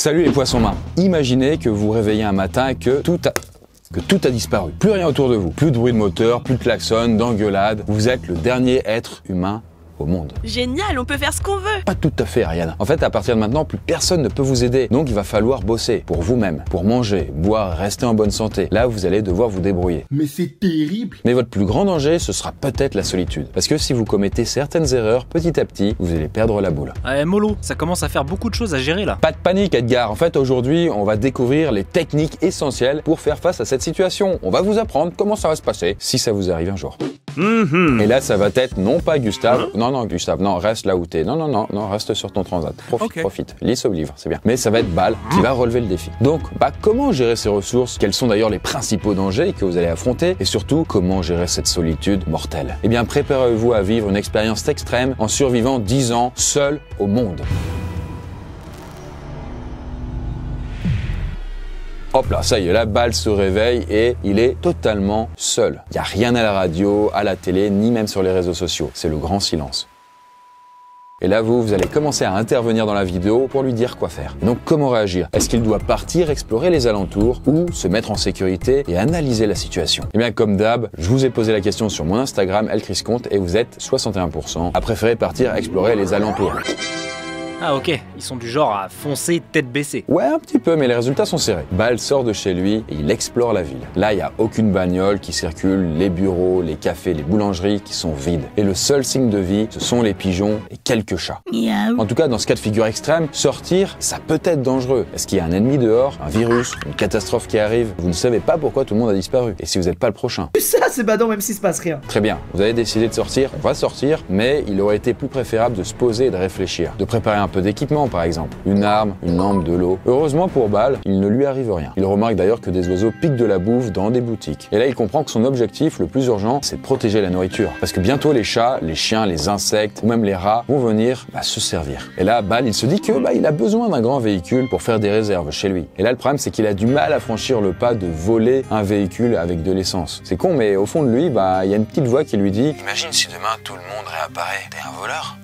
Salut les poissons-mains. Imaginez que vous vous réveillez un matin et que tout a disparu. Plus rien autour de vous. Plus de bruit de moteur, plus de klaxon, d'engueulade. Vous êtes le dernier être humain au monde. Génial, on peut faire ce qu'on veut. Pas tout à fait, Ariane. En fait, à partir de maintenant, plus personne ne peut vous aider. Donc, il va falloir bosser pour vous-même, pour manger, boire, rester en bonne santé. Là, vous allez devoir vous débrouiller. Mais c'est terrible. Mais votre plus grand danger, ce sera peut-être la solitude. Parce que si vous commettez certaines erreurs, petit à petit, vous allez perdre la boule. Mollo, ça commence à faire beaucoup de choses à gérer là. Pas de panique, Edgar. En fait, aujourd'hui, on va découvrir les techniques essentielles pour faire face à cette situation. On va vous apprendre comment ça va se passer si ça vous arrive un jour. Et là, ça va être non pas Gustave. Non, Gustave, non, reste là où t'es. Non, reste sur ton transat. Profite. Lis ce livre, c'est bien. Mais ça va être Bal qui va relever le défi. Donc, comment gérer ces ressources? Quels sont d'ailleurs les principaux dangers que vous allez affronter? Et surtout, comment gérer cette solitude mortelle? Eh bien, préparez-vous à vivre une expérience extrême en survivant 10 ans seul au monde. Hop là, ça y est, la Bal se réveille et il est totalement seul. Il n'y a rien à la radio, à la télé, ni même sur les réseaux sociaux. C'est le grand silence. Et là, vous allez commencer à intervenir dans la vidéo pour lui dire quoi faire. Donc, comment réagir? Est-ce qu'il doit partir explorer les alentours ou se mettre en sécurité et analyser la situation? Eh bien, comme d'hab, je vous ai posé la question sur mon Instagram, elchrisconte, et vous êtes 61% à préférer partir explorer les alentours. Ah ok, ils sont du genre à foncer tête baissée. Ouais, un petit peu, mais les résultats sont serrés. Bal sort de chez lui et il explore la ville. Là, il n'y a aucune bagnole qui circule, les bureaux, les cafés, les boulangeries qui sont vides. Et le seul signe de vie, ce sont les pigeons et quelques chats. En tout cas, dans ce cas de figure extrême, sortir, ça peut être dangereux. Est-ce qu'il y a un ennemi dehors, un virus, une catastrophe qui arrive? Vous ne savez pas pourquoi tout le monde a disparu. Et si vous n'êtes pas le prochain? Ça, c'est badant même s'il se passe rien. Très bien, vous avez décidé de sortir, on va sortir, mais il aurait été plus préférable de se poser et de réfléchir. De préparer un peu d'équipement par exemple, une arme, une lampe, de l'eau. Heureusement pour Bal, il ne lui arrive rien. Il remarque d'ailleurs que des oiseaux piquent de la bouffe dans des boutiques. Et là il comprend que son objectif le plus urgent, c'est de protéger la nourriture. Parce que bientôt les chats, les chiens, les insectes ou même les rats vont venir se servir. Et là Bal il se dit que il a besoin d'un grand véhicule pour faire des réserves chez lui. Et là le problème c'est qu'il a du mal à franchir le pas de voler un véhicule avec de l'essence. C'est con mais au fond de lui, il y a une petite voix qui lui dit: imagine si demain tout le monde réapparaît, t'es un voleur?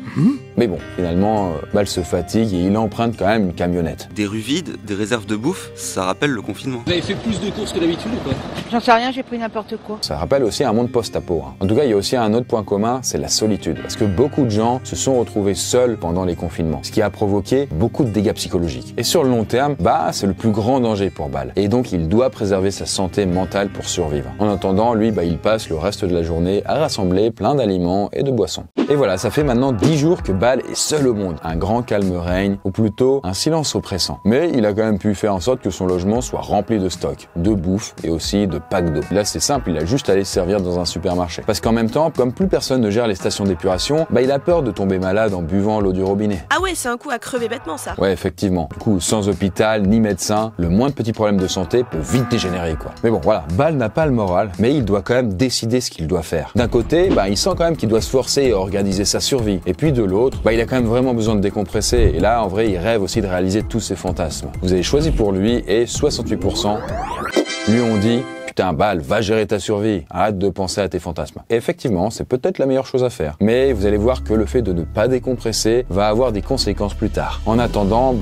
Mais bon, finalement, Bal se fatigue et il emprunte quand même une camionnette. Des rues vides, des réserves de bouffe, ça rappelle le confinement. Vous avez fait plus de courses que d'habitude ou pas? J'en sais rien, j'ai pris n'importe quoi. Ça rappelle aussi un monde post-apo. En tout cas, il y a aussi un autre point commun, c'est la solitude. Parce que beaucoup de gens se sont retrouvés seuls pendant les confinements, ce qui a provoqué beaucoup de dégâts psychologiques. Et sur le long terme, c'est le plus grand danger pour Bal. Et donc, il doit préserver sa santé mentale pour survivre. En attendant, lui, il passe le reste de la journée à rassembler plein d'aliments et de boissons. Et voilà, ça fait maintenant 10 jours que Bal est seul au monde. Un grand calme règne, ou plutôt un silence oppressant. Mais il a quand même pu faire en sorte que son logement soit rempli de stocks, de bouffe et aussi de packs d'eau. Là c'est simple, il a juste à aller se servir dans un supermarché. Parce qu'en même temps, comme plus personne ne gère les stations d'épuration, il a peur de tomber malade en buvant l'eau du robinet. Ah ouais, c'est un coup à crever bêtement ça. Ouais, effectivement. Du coup, sans hôpital ni médecin, le moindre petit problème de santé peut vite dégénérer quoi. Mais bon, voilà, Bal n'a pas le moral, mais il doit quand même décider ce qu'il doit faire. D'un côté, il sent quand même qu'il doit se forcer à organiser sa survie. Et puis de l'autre, il a quand même vraiment besoin de décompresser. Et là, en vrai, il rêve aussi de réaliser tous ses fantasmes. Vous avez choisi pour lui et 68% lui ont dit: putain, Bal, va gérer ta survie. Arrête de penser à tes fantasmes. Et effectivement, c'est peut-être la meilleure chose à faire. Mais vous allez voir que le fait de ne pas décompresser va avoir des conséquences plus tard. En attendant,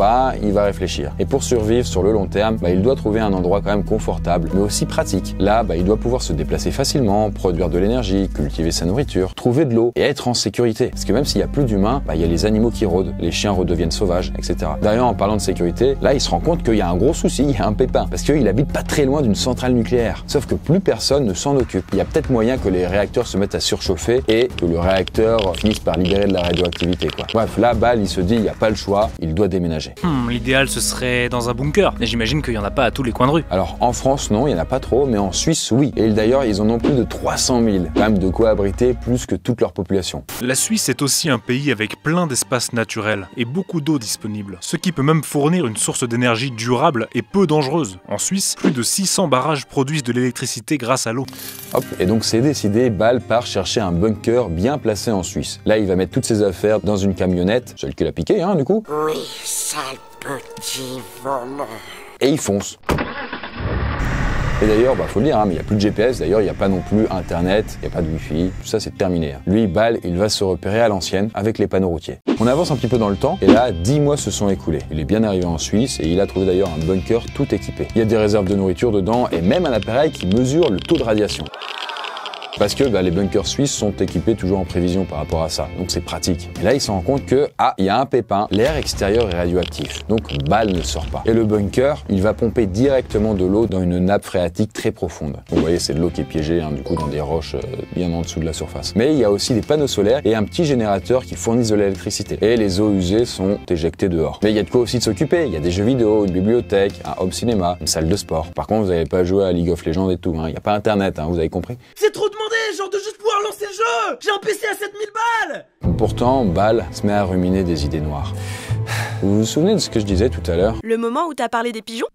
il va réfléchir. Et pour survivre sur le long terme, il doit trouver un endroit quand même confortable, mais aussi pratique. Là, il doit pouvoir se déplacer facilement, produire de l'énergie, cultiver sa nourriture, trouver de l'eau et être en sécurité. Parce que même s'il n'y a plus d'humains, il y a les animaux qui rôdent, les chiens redeviennent sauvages, etc. D'ailleurs, en parlant de sécurité, là, il se rend compte qu'il y a un gros souci, il y a un pépin. Parce qu'il habite pas très loin d'une centrale nucléaire. Sauf que plus personne ne s'en occupe. Il y a peut-être moyen que les réacteurs se mettent à surchauffer et que le réacteur finisse par libérer de la radioactivité, quoi. Bref, là, Bal, il se dit, il n'y a pas le choix, il doit déménager. L'idéal, ce serait dans un bunker. Mais j'imagine qu'il n'y en a pas à tous les coins de rue. Alors, en France, non, il n'y en a pas trop, mais en Suisse, oui. Et d'ailleurs, ils en ont plus de 300 000. Quand même de quoi abriter plus que toute leur population. La Suisse est aussi un pays avec plein d'espaces naturels et beaucoup d'eau disponible, ce qui peut même fournir une source d'énergie durable et peu dangereuse. En Suisse, plus de 600 barrages produisent de l'électricité grâce à l'eau. Hop, et donc c'est décidé, Bal part chercher un bunker bien placé en Suisse. Là, il va mettre toutes ses affaires dans une camionnette, celle qu'il a piquée, du coup. Oui, sale petit voleur. Et il fonce. Et d'ailleurs, faut le dire, mais il n'y a plus de GPS, d'ailleurs il n'y a pas non plus internet, il n'y a pas de wifi, tout ça c'est terminé. Lui, Bal, il va se repérer à l'ancienne avec les panneaux routiers. On avance un petit peu dans le temps, et là, 10 mois se sont écoulés. Il est bien arrivé en Suisse, et il a trouvé d'ailleurs un bunker tout équipé. Il y a des réserves de nourriture dedans, et même un appareil qui mesure le taux de radiation. Parce que les bunkers suisses sont équipés toujours en prévision par rapport à ça, donc c'est pratique. Et là, il se rend compte que, il y a un pépin, l'air extérieur est radioactif, donc Bal ne sort pas. Et le bunker, il va pomper directement de l'eau dans une nappe phréatique très profonde. Donc, vous voyez, c'est de l'eau qui est piégée, du coup, dans des roches bien en dessous de la surface. Mais il y a aussi des panneaux solaires et un petit générateur qui fournissent de l'électricité. Et les eaux usées sont éjectées dehors. Mais il y a de quoi aussi de s'occuper. Il y a des jeux vidéo, une bibliothèque, un home cinéma, une salle de sport. Par contre, vous n'allez pas jouer à League of Legends et tout, il n'y a pas internet, vous avez compris. C'est trop demandé, genre de juste pouvoir lancer le jeu. J'ai un PC à 7000 balles. Pourtant, Bal se met à ruminer des idées noires. Vous vous souvenez de ce que je disais tout à l'heure? Le moment où t'as parlé des pigeons?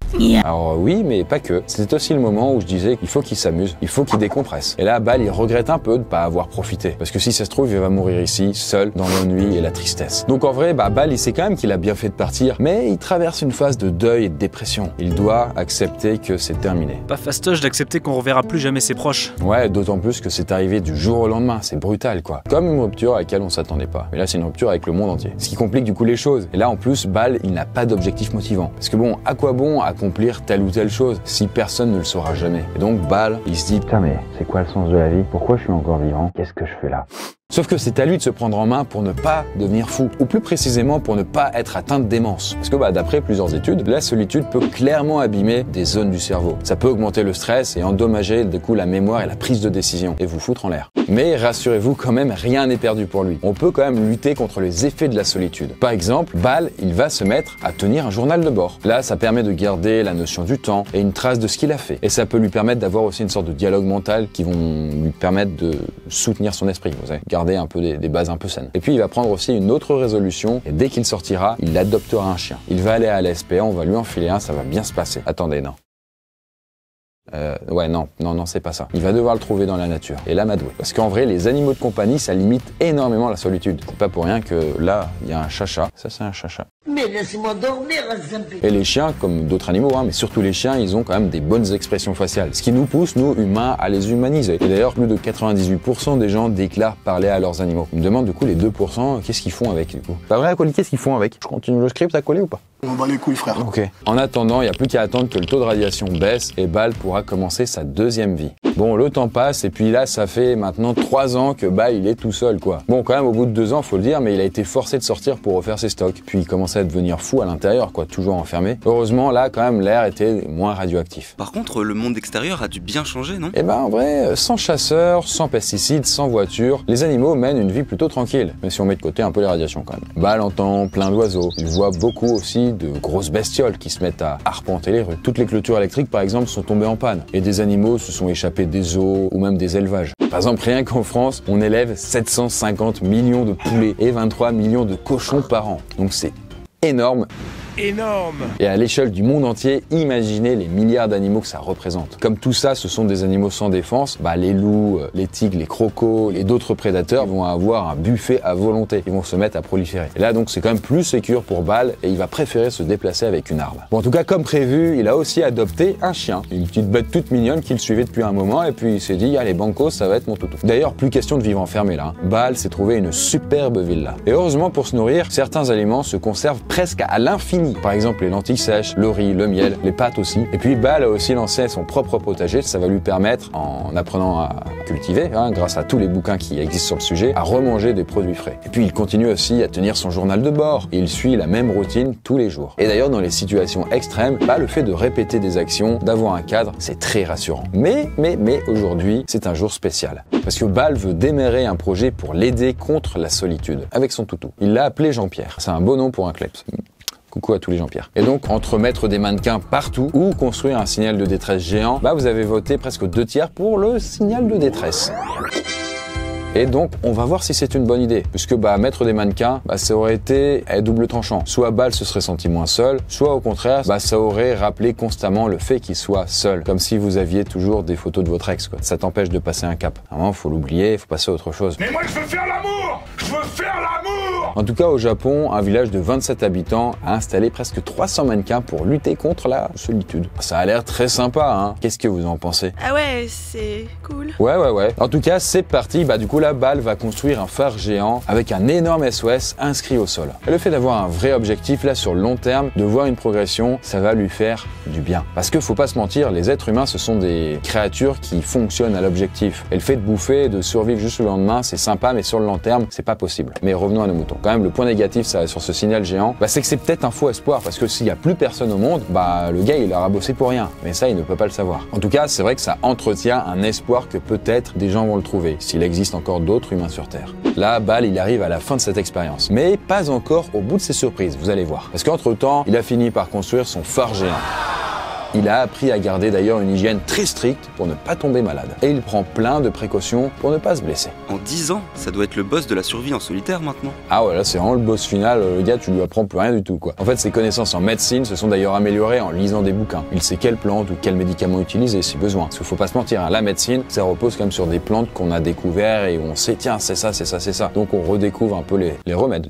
Alors oui, mais pas que. C'était aussi le moment où je disais qu'il faut qu'il s'amuse, il faut qu'il décompresse. Et là, Bal, il regrette un peu de pas avoir profité. Parce que si ça se trouve, il va mourir ici, seul, dans l'ennui et la tristesse. Donc en vrai, Bal, il sait quand même qu'il a bien fait de partir, mais il traverse une phase de deuil et de dépression. Il doit accepter que c'est terminé. Pas fastoche d'accepter qu'on reverra plus jamais ses proches. Ouais, d'autant plus que c'est arrivé du jour au lendemain, c'est brutal quoi. Comme une rupture à laquelle on s'attendait pas. Mais là, c'est une rupture avec le monde entier. Ce qui complique du coup les choses. Et là, en plus, Bal, il n'a pas d'objectif motivant. Parce que bon, à quoi bon accomplir telle ou telle chose si personne ne le saura jamais? Et donc Bal, il se dit, putain mais c'est quoi le sens de la vie? Pourquoi je suis encore vivant? Qu'est-ce que je fais là? Sauf que c'est à lui de se prendre en main pour ne pas devenir fou, ou plus précisément pour ne pas être atteint de démence. Parce que d'après plusieurs études, la solitude peut clairement abîmer des zones du cerveau. Ça peut augmenter le stress et endommager du coup la mémoire et la prise de décision, et vous foutre en l'air. Mais rassurez-vous quand même, rien n'est perdu pour lui. On peut quand même lutter contre les effets de la solitude. Par exemple, Bal, il va se mettre à tenir un journal de bord. Là, ça permet de garder la notion du temps et une trace de ce qu'il a fait. Et ça peut lui permettre d'avoir aussi une sorte de dialogue mental qui vont lui permettre de soutenir son esprit. Vous savez, garder un peu des bases un peu saines. Et puis il va prendre aussi une autre résolution, et dès qu'il sortira, il adoptera un chien. Il va aller à la SPA, on va lui enfiler un, ça va bien se passer. Attendez, non. Non, c'est pas ça. Il va devoir le trouver dans la nature, et l'amadouer. Parce qu'en vrai, les animaux de compagnie, ça limite énormément la solitude. C'est pas pour rien que là, il y a un chacha. Ça, c'est un chacha. Mais laisse-moi dormir, et les chiens, comme d'autres animaux, mais surtout les chiens, ils ont quand même des bonnes expressions faciales. Ce qui nous pousse, nous, humains, à les humaniser. Et d'ailleurs, plus de 98% des gens déclarent parler à leurs animaux. Ils me demandent du coup, les 2%, qu'est-ce qu'ils font avec du coup? Pas vrai, Colis, qu'est-ce qu'ils font avec? Je continue le script à coller ou pas? On bat les couilles, frère. Ok. En attendant, il n'y a plus qu'à attendre que le taux de radiation baisse et Bal pourra commencer sa deuxième vie. Bon, le temps passe et puis là, ça fait maintenant 3 ans que Bal, il est tout seul, quoi. Bon, quand même, au bout de 2 ans, faut le dire, mais il a été forcé de sortir pour refaire ses stocks. Puis il commençait à devenir fou à l'intérieur, quoi, toujours enfermé. Heureusement, là, quand même, l'air était moins radioactif. Par contre, le monde extérieur a dû bien changer, non? Eh en vrai, sans chasseurs, sans pesticides, sans voitures, les animaux mènent une vie plutôt tranquille. Mais si on met de côté un peu les radiations, quand même. Bal entend plein d'oiseaux. Il voit beaucoup aussi de grosses bestioles qui se mettent à arpenter les rues. Toutes les clôtures électriques, par exemple, sont tombées en panne. Et des animaux se sont échappés des eaux ou même des élevages. Par exemple, rien qu'en France, on élève 750 millions de poulets et 23 millions de cochons par an. Donc c'est énorme. Énorme! Et à l'échelle du monde entier, imaginez les milliards d'animaux que ça représente. Comme tout ça, ce sont des animaux sans défense, les loups, les tigres, les crocos et d'autres prédateurs vont avoir un buffet à volonté. Ils vont se mettre à proliférer. Et là, donc, c'est quand même plus sécure pour Bal et il va préférer se déplacer avec une arme. Bon, en tout cas, comme prévu, il a aussi adopté un chien. Une petite bête toute mignonne qu'il suivait depuis un moment et puis il s'est dit, allez, banco, ça va être mon toutou. D'ailleurs, plus question de vivre enfermé là. Bal s'est trouvé une superbe villa. Et heureusement, pour se nourrir, certains aliments se conservent presque à l'infini. Par exemple, les lentilles sèches, le riz, le miel, les pâtes aussi. Et puis Bal a aussi lancé son propre potager. Ça va lui permettre, en apprenant à cultiver, grâce à tous les bouquins qui existent sur le sujet, à remanger des produits frais. Et puis il continue aussi à tenir son journal de bord. Et il suit la même routine tous les jours. Et d'ailleurs, dans les situations extrêmes, le fait de répéter des actions, d'avoir un cadre, c'est très rassurant. Mais aujourd'hui, c'est un jour spécial. Parce que Bal veut démarrer un projet pour l'aider contre la solitude, avec son toutou. Il l'a appelé Jean-Pierre. C'est un beau nom pour un kleps. Coucou à tous les Jean-Pierre. Et donc, entre mettre des mannequins partout ou construire un signal de détresse géant, vous avez voté presque 2/3 pour le signal de détresse. Et donc, on va voir si c'est une bonne idée. Puisque mettre des mannequins, ça aurait été double tranchant. Soit Bal se serait senti moins seul, soit au contraire, ça aurait rappelé constamment le fait qu'il soit seul. Comme si vous aviez toujours des photos de votre ex, quoi. Ça t'empêche de passer un cap. Vraiment, faut l'oublier, faut passer à autre chose. Mais moi, je veux faire l'amour! Je veux faire l'amour! En tout cas, au Japon, un village de 27 habitants a installé presque 300 mannequins pour lutter contre la solitude. Ça a l'air très sympa, hein. Qu'est-ce que vous en pensez? Ah ouais, c'est cool. Ouais. En tout cas, c'est parti. Du coup, là, BAL va construire un phare géant avec un énorme SOS inscrit au sol. Et le fait d'avoir un vrai objectif, là, sur le long terme, de voir une progression, ça va lui faire du bien. Parce que faut pas se mentir, les êtres humains, ce sont des créatures qui fonctionnent à l'objectif. Et le fait de bouffer et de survivre juste le lendemain, c'est sympa, mais sur le long terme, c'est pas possible. Mais revenons à nos moutons. Quand même, le point négatif ça, sur ce signal géant, c'est que c'est peut-être un faux espoir, parce que s'il y a plus personne au monde, le gars, il aura bossé pour rien. Mais ça, il ne peut pas le savoir. En tout cas, c'est vrai que ça entretient un espoir que peut-être des gens vont le trouver, s'il existe encore d'autres humains sur Terre. Là, BAL, il arrive à la fin de cette expérience. Mais pas encore au bout de ses surprises, vous allez voir. Parce qu'entre-temps, il a fini par construire son phare géant. Il a appris à garder d'ailleurs une hygiène très stricte pour ne pas tomber malade. Et il prend plein de précautions pour ne pas se blesser. En 10 ans, ça doit être le boss de la survie en solitaire maintenant. Ah ouais, là c'est vraiment le boss final, le gars tu lui apprends plus rien du tout quoi. En fait ses connaissances en médecine se sont d'ailleurs améliorées en lisant des bouquins. Il sait quelles plantes ou quels médicaments utiliser si besoin. Parce qu'il faut pas se mentir, hein, la médecine ça repose quand même sur des plantes qu'on a découvert et où on sait tiens c'est ça. Donc on redécouvre un peu les remèdes.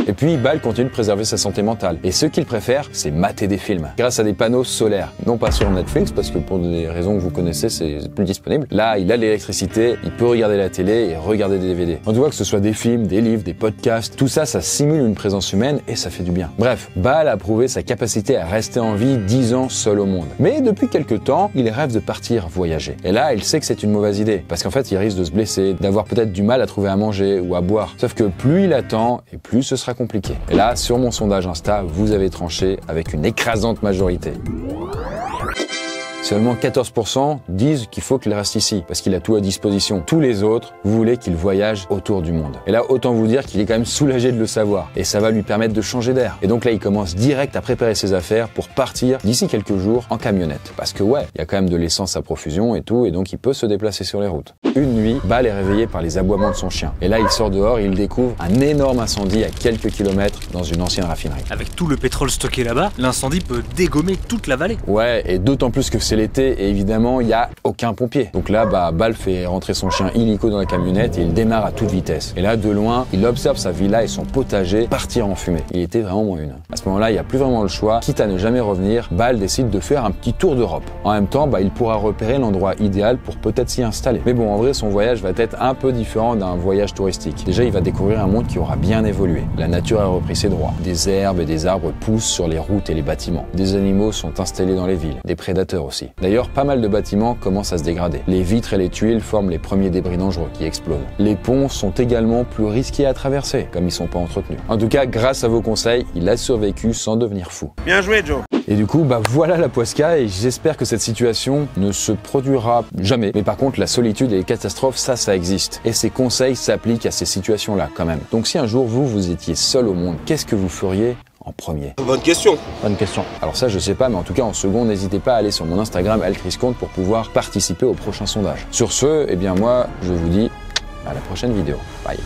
Et puis BAL continue de préserver sa santé mentale. Et ce qu'il préfère, c'est mater des films. Grâce à des panneaux solaires. Non pas sur Netflix, parce que pour des raisons que vous connaissez, c'est plus disponible. Là, il a l'électricité, il peut regarder la télé et regarder des DVD. On voit que ce soit des films, des livres, des podcasts, tout ça, ça simule une présence humaine et ça fait du bien. Bref, BAL a prouvé sa capacité à rester en vie 10 ans seul au monde. Mais depuis quelques temps, il rêve de partir voyager. Et là, il sait que c'est une mauvaise idée, parce qu'en fait, il risque de se blesser, d'avoir peut-être du mal à trouver à manger ou à boire. Sauf que plus il attend, et plus ce sera compliqué. Et là, sur mon sondage Insta, vous avez tranché avec une écrasante majorité. Seulement 14% disent qu'il faut qu'il reste ici, parce qu'il a tout à disposition. Tous les autres voulaient qu'il voyage autour du monde. Et là, autant vous dire qu'il est quand même soulagé de le savoir. Et ça va lui permettre de changer d'air. Et donc là, il commence direct à préparer ses affaires pour partir d'ici quelques jours en camionnette. Parce que ouais, il y a quand même de l'essence à profusion et tout, et donc il peut se déplacer sur les routes. Une nuit, BAL est réveillé par les aboiements de son chien. Et là, il sort dehors et il découvre un énorme incendie à quelques kilomètres dans une ancienne raffinerie. Avec tout le pétrole stocké là-bas, l'incendie peut dégommer toute la vallée. Ouais, et d'autant plus que c'est l'été et évidemment il n'y a aucun pompier. Donc là BAL fait rentrer son chien illico dans la camionnette et il démarre à toute vitesse. Et là de loin il observe sa villa et son potager partir en fumée. Il était vraiment moins une. À ce moment-là il n'y a plus vraiment le choix. Quitte à ne jamais revenir, BAL décide de faire un petit tour d'Europe. En même temps il pourra repérer l'endroit idéal pour peut-être s'y installer. Mais bon en vrai son voyage va être un peu différent d'un voyage touristique. Déjà il va découvrir un monde qui aura bien évolué. La nature a repris ses droits. Des herbes et des arbres poussent sur les routes et les bâtiments. Des animaux sont installés dans les villes. Des prédateurs aussi. D'ailleurs, pas mal de bâtiments commencent à se dégrader. Les vitres et les tuiles forment les premiers débris dangereux qui explosent. Les ponts sont également plus risqués à traverser, comme ils sont pas entretenus. En tout cas, grâce à vos conseils, il a survécu sans devenir fou. Bien joué, Joe. Et du coup, voilà la Poisca et j'espère que cette situation ne se produira jamais. Mais par contre, la solitude et les catastrophes, ça existe. Et ces conseils s'appliquent à ces situations-là quand même. Donc si un jour vous étiez seul au monde, qu'est-ce que vous feriez en premier? Bonne question. Bonne question. Alors ça, je sais pas, mais en tout cas, en second, n'hésitez pas à aller sur mon Instagram, Altrisconte, pour pouvoir participer au prochain sondage. Sur ce, moi, je vous dis à la prochaine vidéo. Bye.